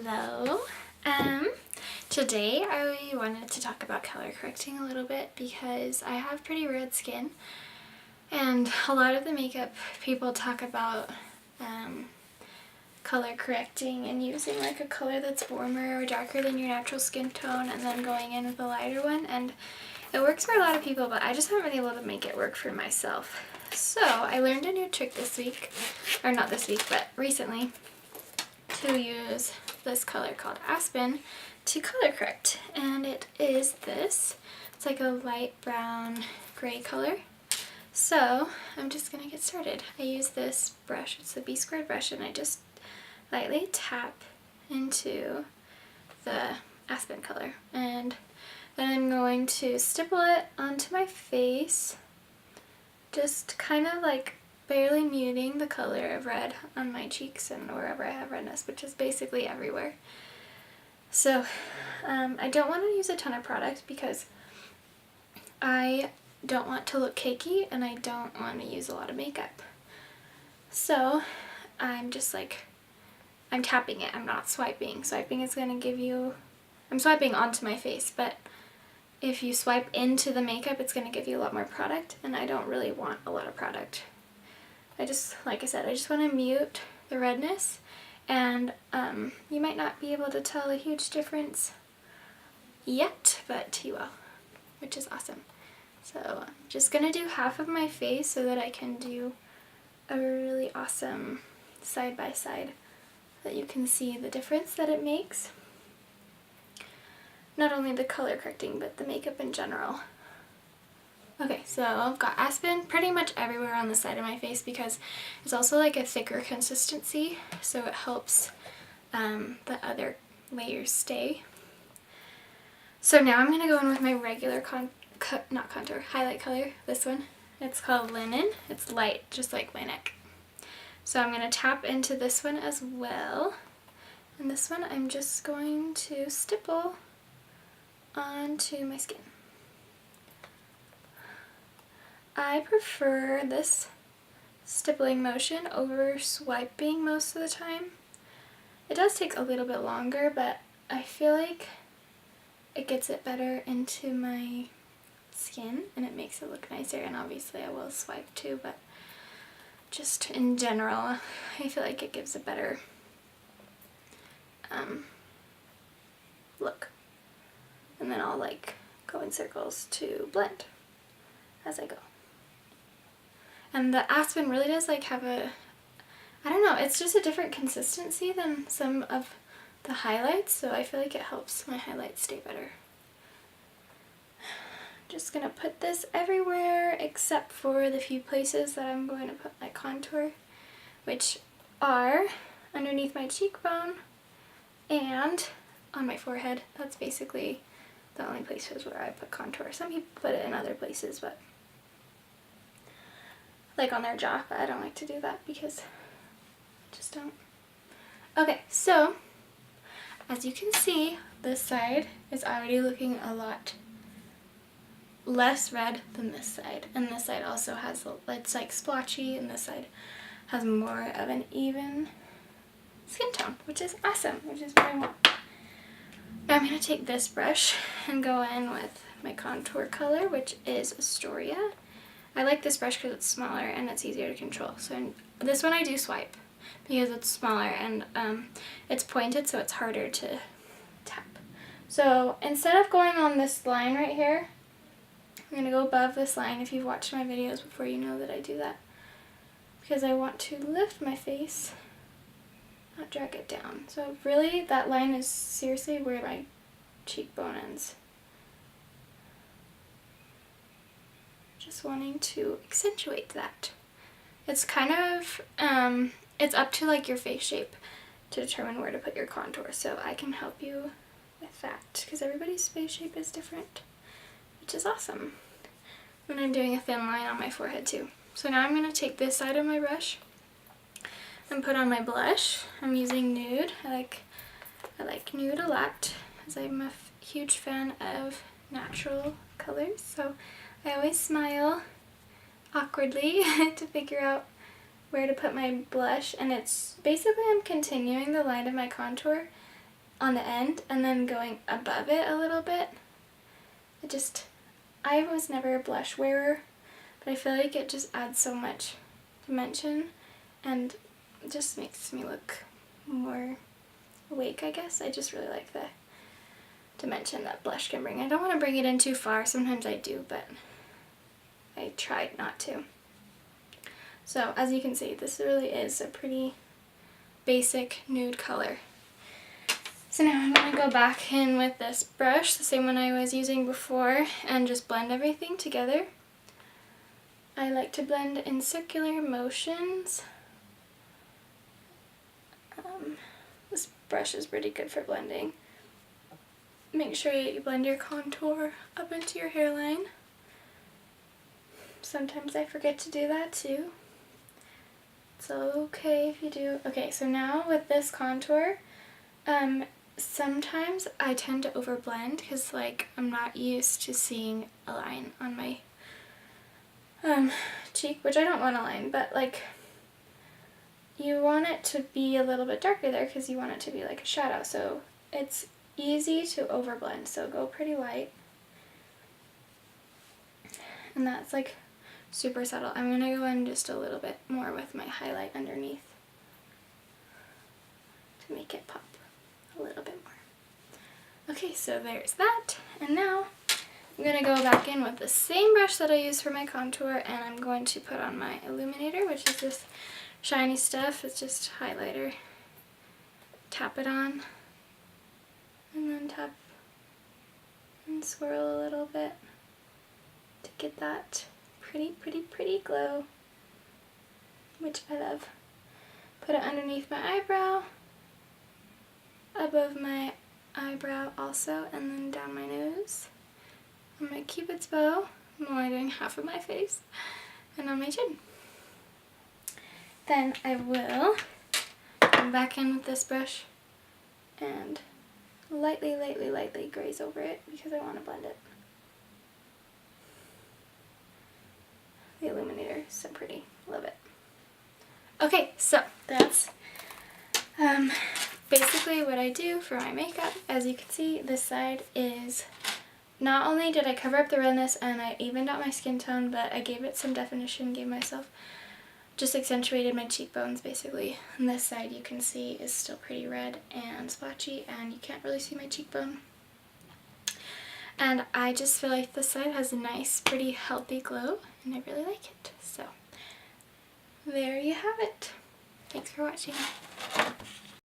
Hello. Today I wanted to talk about color correcting a little bit because I have pretty red skin, and a lot of the makeup people talk about color correcting and using like a color that's warmer or darker than your natural skin tone and then going in with a lighter one, and it works for a lot of people, but I just haven't been able to make it work for myself. So I learned a new trick this week, or not this week, but recently, to use this color called Aspen to color correct, and it is this. It's like a light brown gray color. So I'm just gonna get started. I use this brush, it's the B² brush, and I just lightly tap into the Aspen color, and then I'm going to stipple it onto my face, just kind of like barely muting the color of red on my cheeks and wherever I have redness, which is basically everywhere. So I don't want to use a ton of product because I don't want to look cakey and I don't want to use a lot of makeup. So I'm just like, I'm tapping it, I'm not swiping. Swiping is going to give you, I'm swiping onto my face, but if you swipe into the makeup, it's going to give you a lot more product, and I don't really want a lot of product. I just, like I said, I just want to mute the redness, and you might not be able to tell a huge difference yet, but you will, which is awesome. So I'm just going to do half of my face so that I can do a really awesome side by side that you can see the difference that it makes. Not only the color correcting, but the makeup in general. Okay, so I've got Aspen pretty much everywhere on the side of my face because it's also like a thicker consistency, so it helps the other layers stay. So now I'm going to go in with my regular highlight color, this one. It's called Linen. It's light, just like my neck. So I'm going to tap into this one as well. And this one I'm just going to stipple onto my skin. I prefer this stippling motion over swiping most of the time. It does take a little bit longer, but I feel like it gets it better into my skin and it makes it look nicer, and obviously I will swipe too, but just in general I feel like it gives a better look. And then I'll like go in circles to blend as I go. And the Aspen really does like have a, I don't know, it's just a different consistency than some of the highlights, so I feel like it helps my highlights stay better. Just gonna put this everywhere except for the few places that I'm going to put my contour, which are underneath my cheekbone and on my forehead. That's basically the only places where I put contour. Some people put it in other places, but like on their jaw, but I don't like to do that because I just don't. Okay, so as you can see, this side is already looking a lot less red than this side, and this side also has, it's like splotchy, and this side has more of an even skin tone, which is awesome, which is what I want. Now I'm going to take this brush and go in with my contour color, which is Astoria. I like this brush because it's smaller and it's easier to control. So this one I do swipe because it's smaller and it's pointed, so it's harder to tap. So instead of going on this line right here, I'm going to go above this line. If you've watched my videos before, you know that I do that because I want to lift my face, not drag it down. So really that line is seriously where my cheekbone ends. Just wanting to accentuate that. It's kind of, it's up to like your face shape to determine where to put your contour, so I can help you with that because everybody's face shape is different, which is awesome. And I'm doing a thin line on my forehead too. So now I'm going to take this side of my brush and put on my blush. I'm using Nude. I like Nude a lot because I'm a huge fan of natural colors, so I always smile awkwardly to figure out where to put my blush, and it's basically I'm continuing the line of my contour on the end and then going above it a little bit. I was never a blush wearer, but I feel like it just adds so much dimension and it just makes me look more awake, I guess. I just really like the dimension that blush can bring. I don't want to bring it in too far. Sometimes I do, but I tried not to. So as you can see, this really is a pretty basic nude color. So now I'm going to go back in with this brush, the same one I was using before, and just blend everything together. I like to blend in circular motions. This brush is pretty good for blending. Make sure you blend your contour up into your hairline. Sometimes I forget to do that too. It's okay if you do. Okay, so now with this contour, sometimes I tend to overblend because like I'm not used to seeing a line on my cheek, which I don't want a line, but like you want it to be a little bit darker there because you want it to be like a shadow. So it's easy to overblend, so go pretty white. And that's like super subtle. I'm going to go in just a little bit more with my highlight underneath to make it pop a little bit more. Okay, so there's that. And now I'm going to go back in with the same brush that I used for my contour, and I'm going to put on my illuminator, which is this shiny stuff. It's just highlighter. Tap it on, and then tap and swirl a little bit to get that pretty glow, which I love. Put it underneath my eyebrow, above my eyebrow also, and then down my nose, on my cupid's bow. I'm only doing half of my face, and on my chin. Then I will come back in with this brush and lightly graze over it because I want to blend it. The illuminator is so pretty. Love it. Okay, so that's basically what I do for my makeup. As you can see, this side is, not only did I cover up the redness and I evened out my skin tone, but I gave it some definition, just accentuated my cheekbones basically. And this side you can see is still pretty red and splotchy, and you can't really see my cheekbone. And I just feel like this side has a nice, pretty healthy glow, and I really like it. So there you have it. Thanks for watching.